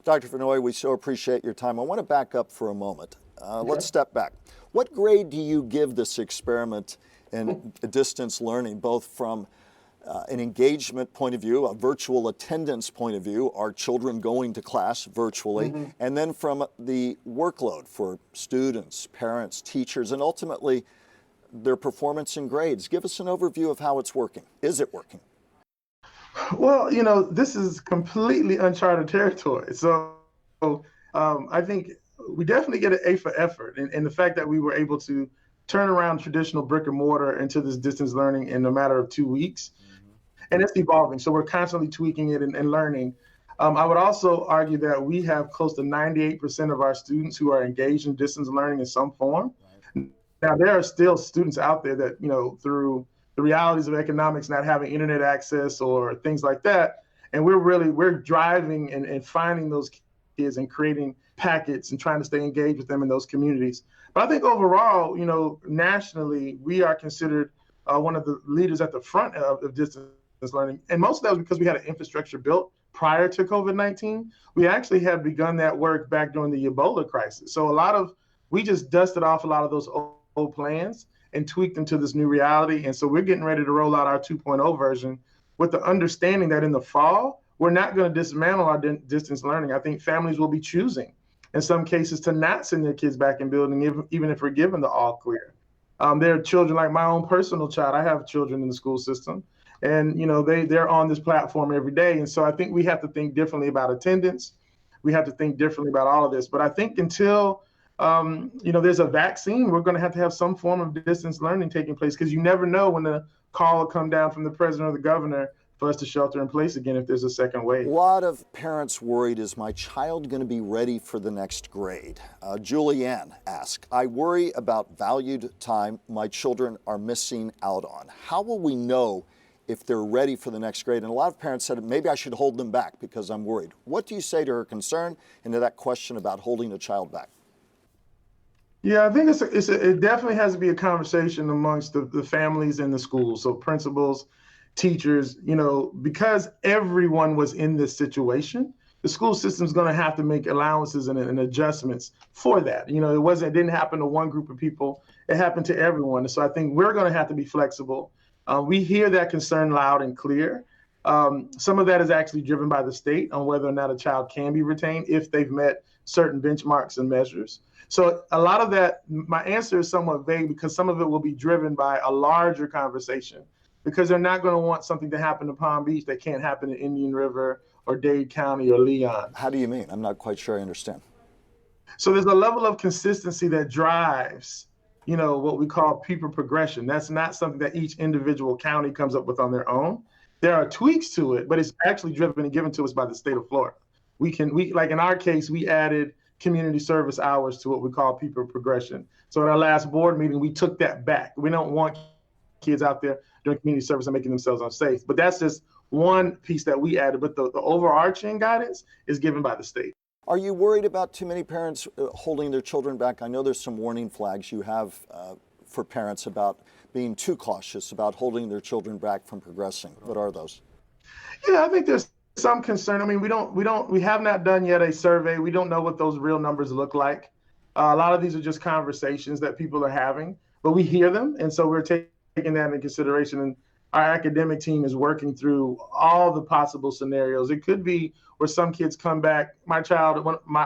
Dr. Fennoy, we so appreciate your time. I want to back up for a moment. Okay. Let's step back. What grade do you give this experiment in distance learning, both from an engagement point of view, a virtual attendance point of view, are children going to class virtually, and then from the workload for students, parents, teachers, and ultimately their performance and grades? Give us an overview of how it's working. Is it working? Well, this is completely uncharted territory. So I think we definitely get an A for effort. And the fact that we were able to turn around traditional brick and mortar into this distance learning in a matter of 2 weeks. And it's evolving. So we're constantly tweaking it and learning. I would also argue that we have close to 98% of our students who are engaged in distance learning in some form. Now, there are still students out there that, through the realities of economics, not having internet access or things like that. And we're driving and finding those kids and creating packets and trying to stay engaged with them in those communities. But I think overall, nationally, we are considered one of the leaders at the front of distance learning. And most of that was because we had an infrastructure built prior to COVID-19. We actually had begun that work back during the Ebola crisis. So we just dusted off a lot of those old plans and tweaked them to this new reality. And so we're getting ready to roll out our 2.0 version with the understanding that in the fall, we're not going to dismantle our distance learning. I think families will be choosing, in some cases, to not send their kids back in building, even if we're given the all clear. There are children like my own personal child. I have children in the school system, and they're on this platform every day. And so I think we have to think differently about attendance. We have to think differently about all of this. But I think until there's a vaccine, we're going to have some form of distance learning taking place, because you never know when the call will come down from the president or the governor for us to shelter in place again if there's a second wave. A lot of parents worried, is my child going to be ready for the next grade? Julianne asked, I worry about valued time my children are missing out on. How will we know if they're ready for the next grade? And a lot of parents said, maybe I should hold them back because I'm worried. What do you say to her concern and to that question about holding a child back? Yeah, I think it definitely has to be a conversation amongst the families and the schools. So principals, teachers, because everyone was in this situation, the school system's going to have to make allowances and adjustments for that. It didn't happen to one group of people. It happened to everyone. So I think we're going to have to be flexible. We hear that concern loud and clear. Some of that is actually driven by the state on whether or not a child can be retained if they've met certain benchmarks and measures. So a lot of that, my answer is somewhat vague because some of it will be driven by a larger conversation, because they're not going to want something to happen to Palm Beach that can't happen in Indian River or Dade County or Leon. How do you mean? I'm not quite sure I understand. So there's a level of consistency that drives, what we call people progression. That's not something that each individual county comes up with on their own. There are tweaks to it, but it's actually driven and given to us by the state of Florida. We like in our case, we added community service hours to what we call people progression. So at our last board meeting, we took that back. We don't want kids out there doing community service and making themselves unsafe. But that's just one piece that we added. But the overarching guidance is given by the state. Are you worried about too many parents holding their children back? I know there's some warning flags you have for parents about being too cautious about holding their children back from progressing. What are those? Yeah, I think there's some concern. I mean, we have not done yet a survey. We don't know what those real numbers look like. A lot of these are just conversations that people are having, but we hear them. And so we're taking that into consideration. And our academic team is working through all the possible scenarios. It could be where some kids come back. My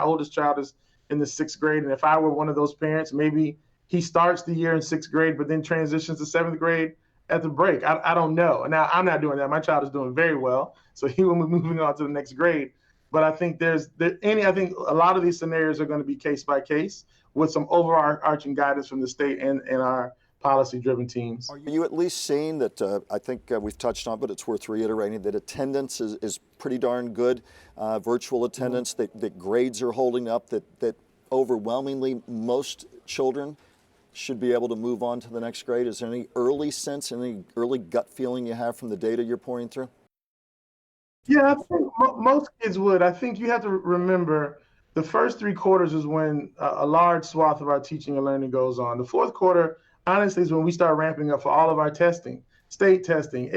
oldest child is in the 6th grade. And if I were one of those parents, maybe he starts the year in 6th grade, but then transitions to 7th grade at the break. I don't know. Now, I'm not doing that. My child is doing very well, so he will be moving on to the next grade. But I think I think a lot of these scenarios are going to be case by case with some overarching guidance from the state and our policy-driven teams. Are you at least seeing that, I think we've touched on, but it's worth reiterating, that attendance is pretty darn good, virtual attendance, that grades are holding up, that overwhelmingly most children should be able to move on to the next grade? Is there any early sense, any early gut feeling you have from the data you're pouring through? Yeah, I think most kids would. I think you have to remember the first 3 quarters is when a large swath of our teaching and learning goes on. The 4th quarter, honestly, is when we start ramping up for all of our testing, state testing,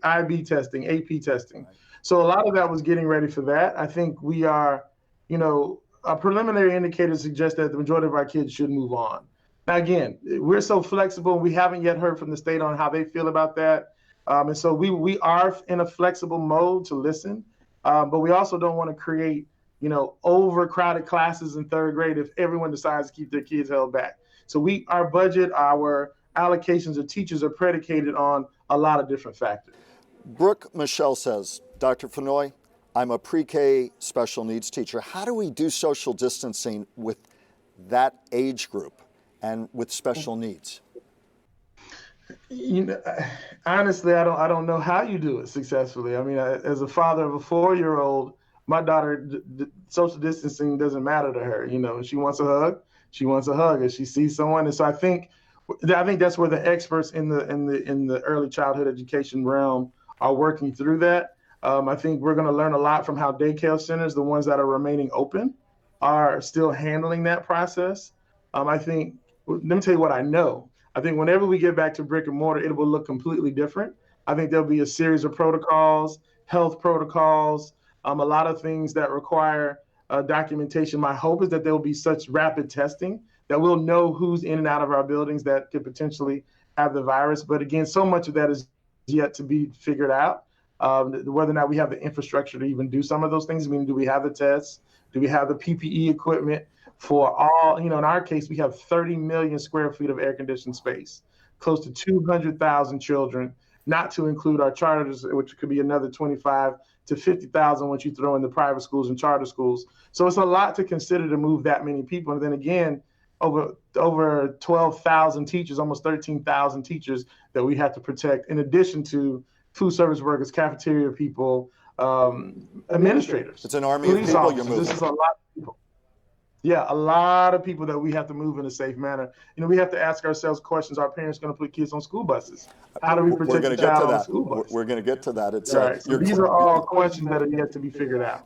IB testing, AP testing. Right. So a lot of that was getting ready for that. I think we are Our preliminary indicators suggest that the majority of our kids should move on. Now, again, we're so flexible. We haven't yet heard from the state on how they feel about that. And so we are in a flexible mode to listen, but we also don't want to create, overcrowded classes in third grade if everyone decides to keep their kids held back. So our budget, our allocations of teachers are predicated on a lot of different factors. Brooke Michelle says, Dr. Fennoy, I'm a pre-K special needs teacher. How do we do social distancing with that age group and with special needs? Honestly, I don't know how you do it successfully. I mean, as a father of a 4-year-old, my daughter, social distancing doesn't matter to her. She wants a hug. She wants a hug if she sees someone. And so I think that's where the experts in the early childhood education realm are working through that. I think we're going to learn a lot from how daycare centers, the ones that are remaining open, are still handling that process. I think, let me tell you what I know. I think whenever we get back to brick and mortar, it will look completely different. I think there'll be a series of protocols, health protocols, a lot of things that require documentation. My hope is that there will be such rapid testing that we'll know who's in and out of our buildings that could potentially have the virus. But again, so much of that is yet to be figured out. Whether or not we have the infrastructure to even do some of those things. I mean, do we have the tests? Do we have the PPE equipment for all? In our case, we have 30 million square feet of air-conditioned space, close to 200,000 children, not to include our charters, which could be another 25 to 50,000 once you throw in the private schools and charter schools. So it's a lot to consider to move that many people. And then again, over 12,000 teachers, almost 13,000 teachers that we have to protect, in addition to food service workers, cafeteria people, administrators. It's an army of people you're moving. This is a lot of people. Yeah, a lot of people that we have to move in a safe manner. We have to ask ourselves questions. Are parents going to put kids on school buses? How do we protect the child on the school bus? We're going to get to that. All right, so these are all questions that are yet to be figured out.